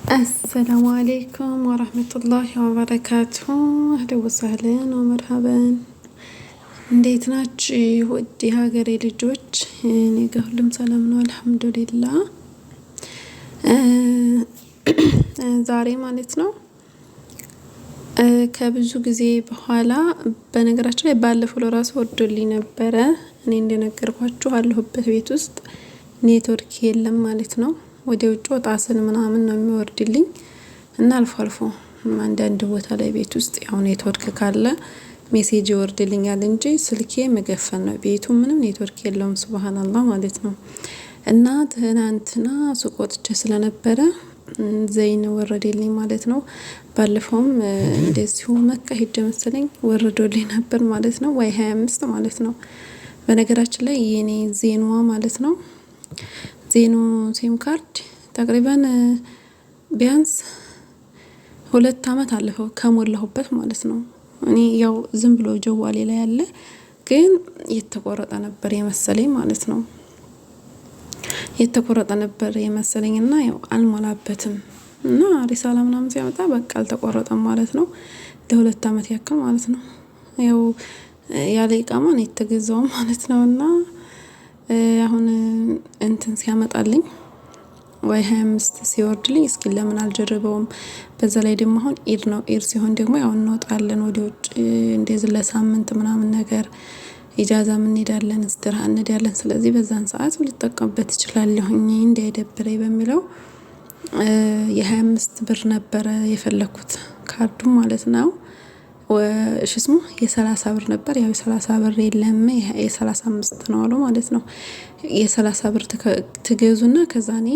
السلام عليكم ورحمة الله وبركاته. أهلا وسهلا ومرحبا. እንዴት ናችሁ ውድ ሀገሬ ልጆች? እኔ ጋር ሁሉም ሰላም ነው አልሐምዱሊላህ። ዛሬ ማለት ነው ከብዙ ጊዜ በኋላ በነገራችን ላይ ባለፈው ለራሱ ወርዶልኝ ነበረ። እኔ እንደነገርኳችሁ አለሁበት ቤት ውስጥ ኔትወርክ የለም ማለት ነው። ወደ ውጭ ወጣ ስል ምናምን ነው የሚወርድልኝ እና አልፎ አልፎ አንዳንድ ቦታ ላይ ቤት ውስጥ ያው ኔትወርክ ካለ ሜሴጅ ይወርድልኛል እንጂ ስልኬ መገፈን ነው። ቤቱ ምንም ኔትወርክ የለውም ሱብሃንአላህ ማለት ነው። እና ትናንትና ሱቅ ወጥቼ ስለነበረ ዘይን ወረደልኝ ማለት ነው። ባለፈውም እንደዚሁ መካ ሄጄ መሰለኝ ወርዶልኝ ነበር ማለት ነው። ወይ 25 ማለት ነው። በነገራችን ላይ የኔ ዜኗ ማለት ነው ዜኑ ሲም ካርድ ተቅሪበን ቢያንስ 2 አመት አለፈው ከሞላሁበት ማለት ነው። እኔ ያው ዝም ብሎ ጀዋሌ ላይ ያለ ግን የተቆረጠ ነበር የመሰለኝ ማለት ነው። የተቆረጠ ነበር የመሰለኝና ያው አልሞላበትም እና ሪሳላ ምናምን ሲያመጣ በቃ አልተቆረጠም ማለት ነው። ለ2 አመት ያክል ማለት ነው። ያው ያለ ኢቃማ ነው የተገዛው ማለት ነውና አሁን እንትን ሲያመጣልኝ ወይ 25 ሲወርድልኝ እስኪ ለምን አልጀረበውም። በዛ ላይ ደግሞ አሁን ኢድ ነው። ኢድ ሲሆን ደግሞ ያው እንወጣለን ወደ ውጭ እንደዚህ ለሳምንት ምናምን ነገር ኢጃዛ ምን እንሄዳለን እስትራ እንሄዳለን። ስለዚህ በዛን ሰዓት ልጠቀምበት እችላለሁኝ እንዳይደብረኝ በሚለው የ25 ብር ነበረ የፈለኩት ካርዱ ማለት ነው። ሽስሙ የ30 ብር ነበር። ያው የ30 ብር የለም የ35 ነው አሉ ማለት ነው። የ30 ብር ትገዙና ከዛ እኔ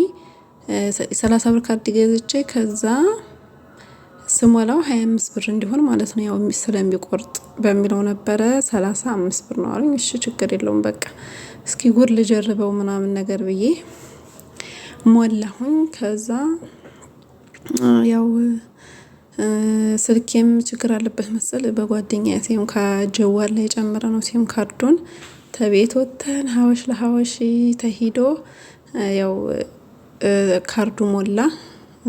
30 ብር ካርድ ገዝቼ ከዛ ስሞላው 25 ብር እንዲሆን ማለት ነው። ያው ስለሚቆርጥ በሚለው ነበረ 35 ብር ነው አሉኝ። እሺ ችግር የለውም በቃ እስኪ ጉር ልጀርበው ምናምን ነገር ብዬ ሞላሁኝ። ከዛ ያው ስልኬም ችግር አለበት መሰል በጓደኛ ሲም ከጀዋል ላይ ጨምረ ነው ሲም ካርዱን ተቤት ወተን ሀወሽ ለሀወሽ ተሂዶ ያው ካርዱ ሞላ።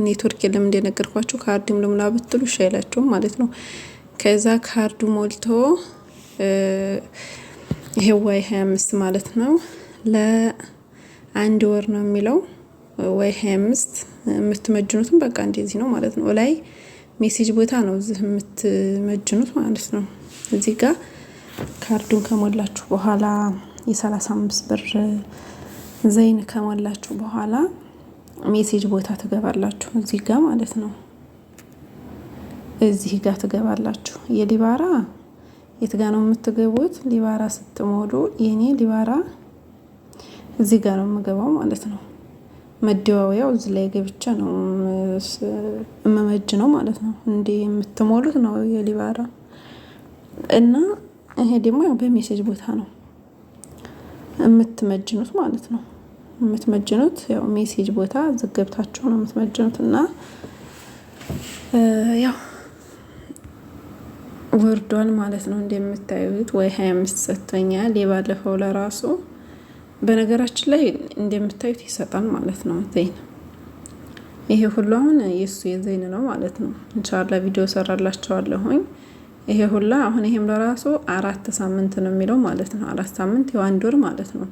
ኔትወርክ የለም እንደነገርኳችሁ ካርድም ልሙላ ብትሉ ሻይላችሁም ማለት ነው። ከዛ ካርዱ ሞልቶ ይሄው ወይ 25 ማለት ነው ለአንድ ወር ነው የሚለው ወይ 25 የምትመጅኑትም በቃ እንደዚህ ነው ማለት ነው። ላይ ሜሴጅ ቦታ ነው እዚህ የምትመጅኑት ማለት ነው። እዚህ ጋር ካርዱን ከሞላችሁ በኋላ የ35 ብር ዘይን ከሞላችሁ በኋላ ሜሴጅ ቦታ ትገባላችሁ እዚህ ጋር ማለት ነው። እዚህ ጋር ትገባላችሁ። የሊባራ የት ጋር ነው የምትገቡት? ሊባራ ስትሞሉ የኔ ሊባራ እዚህ ጋር ነው የምገባው ማለት ነው። መደዋወያው እዚህ ላይ ገብቻ ነው እመመጅ ነው ማለት ነው። እንዴ የምትሞሉት ነው የሊባራ እና ይሄ ደግሞ ያው በሜሴጅ ቦታ ነው የምትመጅኑት ማለት ነው። የምትመጅኑት ያው ሜሴጅ ቦታ ዝገብታችሁ ነው የምትመጅኑት እና ያው ወርዷል ማለት ነው። እንደምታዩት ወይ 25 ሰጥቶኛል። የባለፈው ለራሱ በነገራችን ላይ እንደምታዩት ይሰጣል ማለት ነው ዘይን። ይሄ ሁሉ አሁን የሱ የዘይን ነው ማለት ነው። ኢንሻአላህ ቪዲዮ ሰራላችኋለሁኝ። ይሄ ሁሉ አሁን ይሄም ለራሱ 4 ሳምንት ነው የሚለው ማለት ነው። 4 ሳምንት ያው 1 ወር ማለት ነው።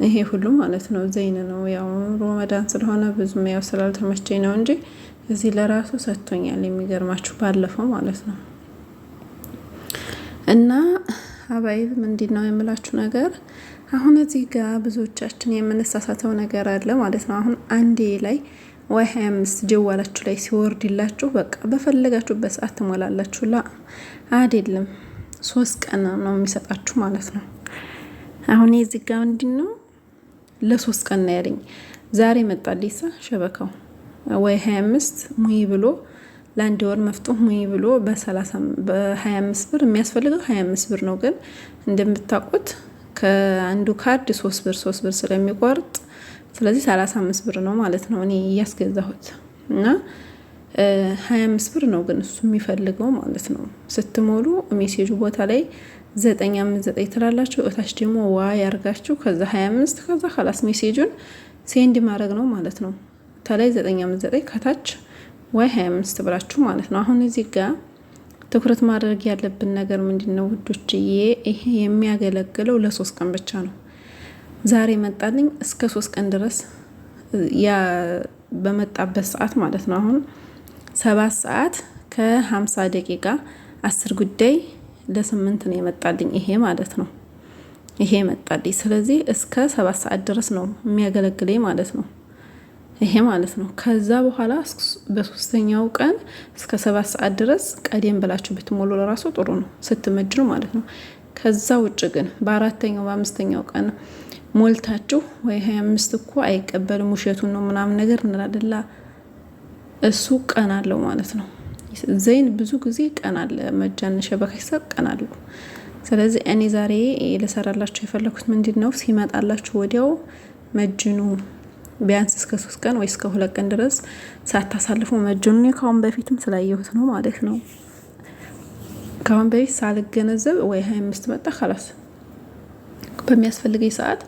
ይሄ ሁሉ ማለት ነው ዘይን ነው። ያው ረመዳን ስለሆነ ብዙም ያው ስላልተመቸኝ ነው እንጂ እዚህ ለራሱ ሰጥቶኛል። የሚገርማችሁ ባለፈው ማለት ነው። እና ሀባይብ ምንድነው የምላችሁ ነገር አሁን እዚህ ጋር ብዙዎቻችን የምንሳሳተው ነገር አለ ማለት ነው። አሁን አንዴ ላይ ወይ 25 ጀዋላችሁ ላይ ሲወርድላችሁ በቃ በፈለጋችሁበት ሰዓት ትሞላላችሁ። አይደለም 3 ቀን ነው የሚሰጣችሁ ማለት ነው። አሁን እዚህ ጋር ምንድነው ለ3 ቀን ነው ያለኝ። ዛሬ መጣልኝ ሸበካው ወይ 25 ሙይ ብሎ ለአንድ ወር መፍጡህ ሙይ ብሎ በ25 ብር የሚያስፈልገው 25 ብር ነው። ግን እንደምታውቁት ከአንዱ ካርድ 3 ብር ስለሚቆርጥ ስለዚህ 35 ብር ነው ማለት ነው እኔ እያስገዛሁት እና 25 ብር ነው ግን እሱ የሚፈልገው ማለት ነው። ስትሞሉ ሜሴጁ ቦታ ላይ 959 ትላላችሁ። እታች ደግሞ ዋ ያርጋችሁ ከዛ 25 ከዛ خلاص ሜሴጁን ሴንድ ማድረግ ነው ማለት ነው። ከላይ 959 ከታች ወይ 25 ብላችሁ ማለት ነው። አሁን እዚህ ጋር ትኩረት ማድረግ ያለብን ነገር ምንድነው ውዶችዬ? ይሄ የሚያገለግለው ለ3 ቀን ብቻ ነው። ዛሬ መጣልኝ እስከ 3 ቀን ድረስ ያ በመጣበት ሰዓት ማለት ነው። አሁን 7 ሰዓት ከ50 ደቂቃ 10 ጉዳይ ለ8 ነው የመጣልኝ ይሄ ማለት ነው። ይሄ መጣልኝ። ስለዚህ እስከ 7 ሰዓት ድረስ ነው የሚያገለግለኝ ማለት ነው። ይሄ ማለት ነው። ከዛ በኋላ በ3ኛው ቀን እስከ 7 ሰዓት ድረስ ቀደም ብላችሁ ብትሞሉ ለራሱ ጥሩ ነው ስትመድሩ ማለት ነው። ከዛ ውጭ ግን በ4ኛው በ5ኛው ቀን ሞልታችሁ ወይ 25 እኮ አይቀበልም ውሸቱን ነው ምናምን ነገር እንላደላ እሱ ቀን አለው ማለት ነው። ዘይን ብዙ ጊዜ ቀን አለ መጃን ሸበካ ይሰጥ ቀን አለው። ስለዚህ እኔ ዛሬ ልሰራላችሁ የፈለኩት ምንድነው ሲመጣላችሁ ወዲያው መጅኑ ቢያንስ እስከ 3 ቀን ወይ እስከ 2 ቀን ድረስ ሳታሳልፉ መጅኑ። ካሁን በፊትም ስላየሁት ነው ማለት ነው። ካሁን በፊት ሳልገነዘብ ወይ 25 መጣ خلاص በሚያስፈልገኝ ሰዓት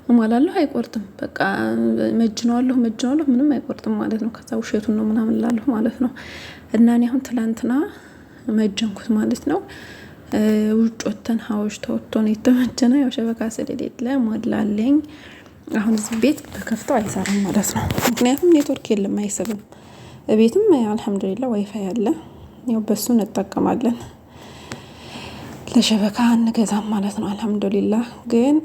እሟላለሁ። አይቆርጥም በቃ መጅነዋለሁ ምንም አይቆርጥም ማለት ነው። ከዛ ውሸቱን ነው ምናምን ላለሁ ማለት ነው። እና እኔ አሁን ትላንትና መጀንኩት ማለት ነው። ውጭ ወተን ሀውሽ ተወጥቶን የተመጀነ ያው ሸበካ ስለሌለ ሞላለኝ። አሁን እዚህ ቤት በከፍተው አይሰራም ማለት ነው። ምክንያቱም ኔትወርክ የለም አይሰብም። ቤትም አልহামዱሊላህ ዋይፋይ አለ። ያው በሱ እንጠቀማለን። ለሸበካ አንገዛም ማለት ነው። አልহামዱሊላህ ግን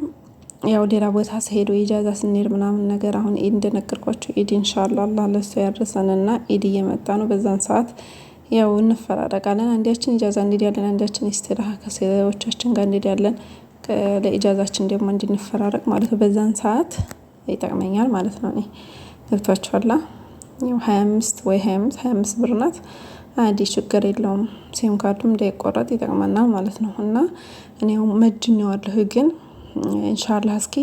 ያው ሌላ ቦታ ሲሄዱ ኢጃዛ ስንሄድ ምናምን ነገር አሁን ኢድ እንደነገርኳችሁ ኢድ ኢንሻአላህ አላህ ለሱ ያድርሰንና ኢድ እየመጣ ነው። በዛን ሰዓት ያው እንፈራረቃለን። አንዳችን ኢጃዛ እንሄዳለን፣ አንዳችን ኢስቲራሃ ከሰዎቻችን ጋር እንሄዳለን። ለኢጃዛችን ደግሞ እንድንፈራረቅ ማለት ነው። በዛን ሰዓት ይጠቅመኛል ማለት ነው። እኔ ገብቷችኋል። ያው 25 ወይ 25 ብር ናት። አዲ ችግር የለውም። ሲም ካርዱም እንዳይቆረጥ ይጠቅመናል ማለት ነው። እና እኔው መጅነው አለሁ ግን ኢንሻአላህ እስኪ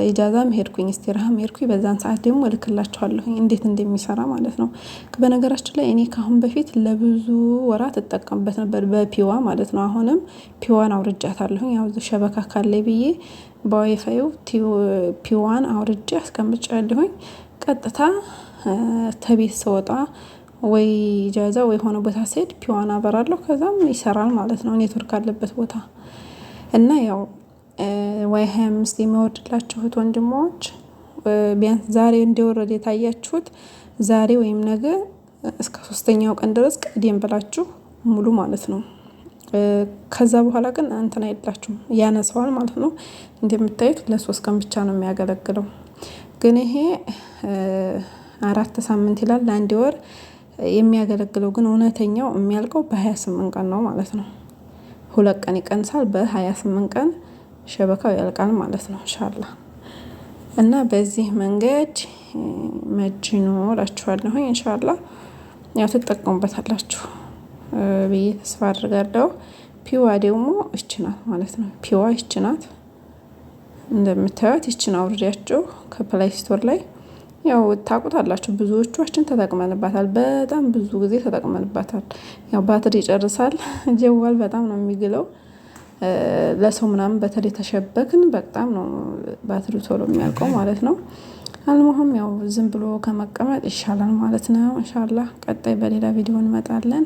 ኢጃዛም ሄድኩኝ ኢስቲራሃም ሄድኩኝ። በዛን ሰዓት ደግሞ እልክላችኋለሁ እንዴት እንደሚሰራ ማለት ነው። በነገራችን ላይ እኔ ካሁን በፊት ለብዙ ወራት ተጠቀምበት ነበር በፒዋ ማለት ነው። አሁንም ፒዋን አውርጃታለሁ። ያው ሸበካ ካለ ብዬ በዋይፋዩ ፒዋን አውርጄ አስቀምጫለሁ። ቀጥታ ተቤት ስወጣ ወይ ኢጃዛ ወይ ሆነ ቦታ ስሄድ ፒዋን አበራለሁ። ከዛም ይሰራል ማለት ነው ኔትወርክ አለበት ቦታ። እና ያው ወይ 25 የሚወርድላችሁት ወንድሞች ቢያንስ ዛሬ እንደወረደ የታያችሁት ዛሬ ወይም ነገ እስከ 3ኛው ቀን ድረስ ቀደም ብላችሁ ሙሉ ማለት ነው። ከዛ በኋላ ግን እንትን አይላችሁም ያነሳዋል ማለት ነው። እንደምታዩት ለ3 ቀን ብቻ ነው የሚያገለግለው። ግን ይሄ 4 ሳምንት ይላል ለአንድ ወር የሚያገለግለው ግን እውነተኛው የሚያልቀው በ28 ቀን ነው ማለት ነው። 2 ቀን ይቀንሳል። በ28 ቀን ሸበካው ያልቃል ማለት ነው ኢንሻአላህ። እና በዚህ መንገድ መጅኑ እላችኋለሁ ኢንሻአላህ። ያው ትጠቀሙበታላችሁ ብዬ ተስፋ አድርጋለሁ። ፒዋ ደግሞ እችናት ማለት ነው። ፒዋ እችናት እንደምታዩት እችን አውርዳችሁ ከፕላይ ስቶር ላይ ያው ታቁታላችሁ። ብዙዎቻችን ተጠቅመንባታል። በጣም ብዙ ጊዜ ተጠቅመንባታል። ያው ባትሪ ይጨርሳል። ጀዋል በጣም ነው የሚግለው። ለሰው ምናምን በተለይ ተሸበክን በጣም ነው ባትሪው ቶሎ የሚያልቀው ማለት ነው። አልሙሁም ያው ዝም ብሎ ከመቀመጥ ይሻላል ማለት ነው። ኢንሻአላህ ቀጣይ በሌላ ቪዲዮ እንመጣለን።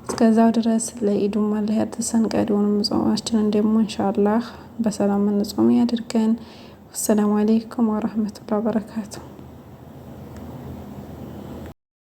እስከዛው ድረስ ለኢዱም አላህ ያድርሰን። ቀሪውንም ጾማችንን ደግሞ ኢንሻአላህ በሰላም እንጾም ያድርገን። ሰላም አለይኩም ወራህመቱላሂ ወበረካቱ።